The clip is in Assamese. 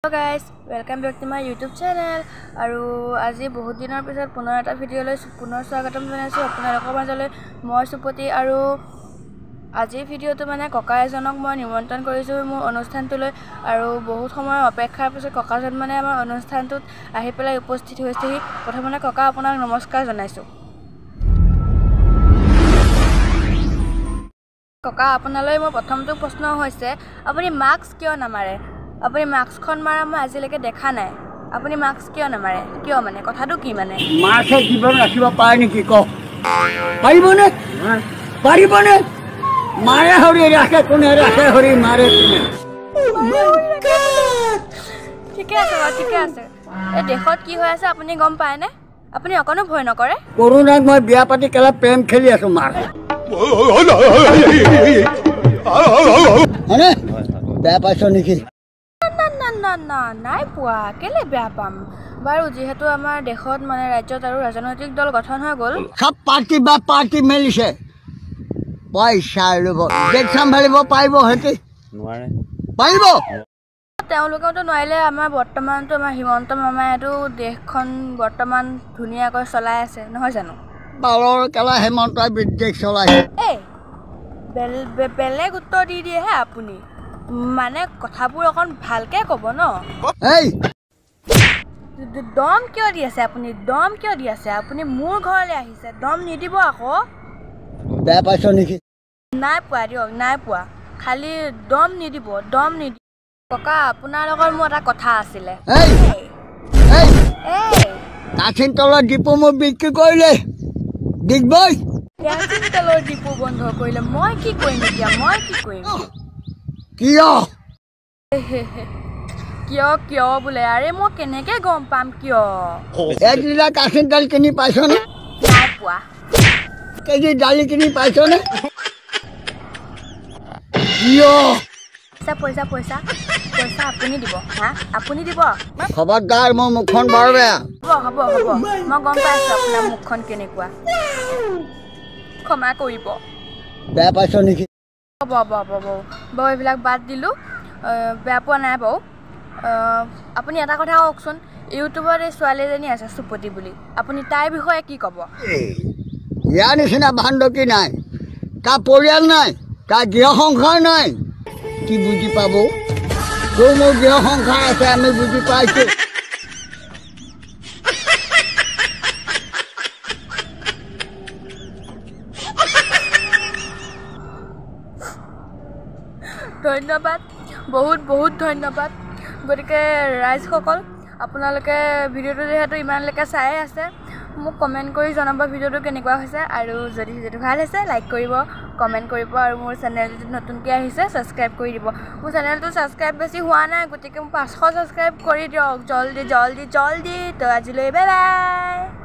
Hello guys, welcome back to my YouTube channel. আৰু আজি বহুত দিনৰ পিছত পুনৰ এটা ভিডিঅ লৈ পুনৰ স্বাগতম জনাইছো আপোনালোকৰ মাজলৈ মই সুপতি আৰু আজি ভিডিঅটো মানে ককা এজনক মই নিমন্ত্ৰণ কৰিছো মোৰ অনুষ্ঠানটোলৈ আৰু বহুত সময় অপেক্ষাৰ পিছত ককাজন মানে আমাৰ অনুষ্ঠানটোত আহি পেলাই উপস্থিত হৈছেহি প্ৰথমতে ককা আপোনাক নমস্কাৰ জনাইছো ককা আপোনালৈ মোৰ প্ৰথমটো প্ৰশ্ন হৈছে আপুনি মাস্ক কিয় নামাৰে আপুনি মাস্কখন মাৰা মই আজিলৈকে দেখা নাই আপুনি মাস্ক কিয় নামাৰে কিয় মানে কথাটো কি মানে মাছে জীৱন ৰাখিব পাৰে নেকি ক পাৰিবনে মাৰে হৰি ৰাখে কোনে ৰাখে হৰি মাৰে কোনে ঠিকে আছে এই দেশত কি হৈ আছে আপুনি গম পায় নে আপুনি অকনো ভয় নকৰে কৰোনাক মই বিয়া পাতি কেলা প্ৰেম খেলি আছো মাৰ হয়নে বেয়া পাইছ নেকি না নাই পোৱা কেলে বেয়া পাম বাৰু যেহেতু আমাৰ দেশত মানে ৰাজ্যত আৰু ৰাজনৈতিক দল গঠন হৈ গ'ল সব পাৰ্টি মেলিছে পইচা ল'ব দেশ চম্ভালিব পাৰিব হেতি নোৱাৰে পাৰিব তেওঁলোকেওতো নোৱাৰিলে আমাৰ বৰ্তমানতো আমাৰ হিমন্ত মামাইতো দেশখন বৰ্তমান ধুনীয়াকৈ চলাই আছে নহয় জানো বালৰ কেলা হেমন্তই বিদেশ চলাইছে এই বেলেগ উত্তৰ দি দিয়ে হে আপুনি মানে কথাবোৰ অকণ ভালকে ক'ব ন এই দম কিয় দি আছে আপুনি মোৰ ঘৰলৈ আহিছে দম নিদিব আকৌ বেয়া পাইছ নেকি নাই পোৱা দিয়ক নাই পোৱা খালি দম নিদিব ককা আপোনাৰ লগত মোৰ এটা কথা আছিলে কাঠিন তলৰ ডিপু মোক বিক্ৰী কৰিলে ডিগবৈ কাঠিন তলৰ ডিপু বন্ধ কৰিলে মই কি কৰিম কিয় বোলে আৰে মই কেনেকে গম পাম কিয় এক লিটাৰ কাঠিন তেল কিনি পাইছনে নাই পোৱা কেজি দালি কিনি পাইছনে কিয় পইচা আপুনি দিব আপুনি দিব খবৰদাৰ মোৰ মুখখন বৰ বেয়া হ'ব মই গম পাইছো আপোনাৰ মুখখন কেনেকুৱা ক্ষমা কৰিব বেয়া পাইছ নেকি হ'ব বাৰু এইবিলাক বাদ দিলো বেয়া পোৱা নাই বাৰু আপুনি এটা কথা কওকচোন ইউটিউবত এই ছোৱালী এজনী আছে সুপতি বুলি আপুনি তাইৰ বিষয়ে কি ক'ব ইয়াৰ নিচিনা ভাণ্ডকি নাই তাৰ পৰিয়াল নাই তাৰ গৃহ সংসাৰ নাই কি বুজি পাব মোৰ গৃহ সংসাৰ আছে আমি বুজি পাইছো ধন্যবাদ বহুত ধন্যবাদ গতিকে ৰাইজসকল আপোনালোকে ভিডিঅ'টো যিহেতু ইমানলৈকে চাই আছে মোক কমেণ্ট কৰি জনাব ভিডিঅ'টো কেনেকুৱা হৈছে আৰু যদি ভিডিঅ'টো ভাল হৈছে লাইক কৰিব কমেণ্ট কৰিব আৰু মোৰ চেনেলটো নতুনকৈ আহিছে ছাবস্ক্ৰাইব কৰি দিব মোৰ চেনেলটো ছাবস্ক্ৰাইব বেছি হোৱা নাই গতিকে মোক 500 ছাবস্ক্ৰাইব কৰি দিয়ক জলদি তো আজিলৈ বাই বাই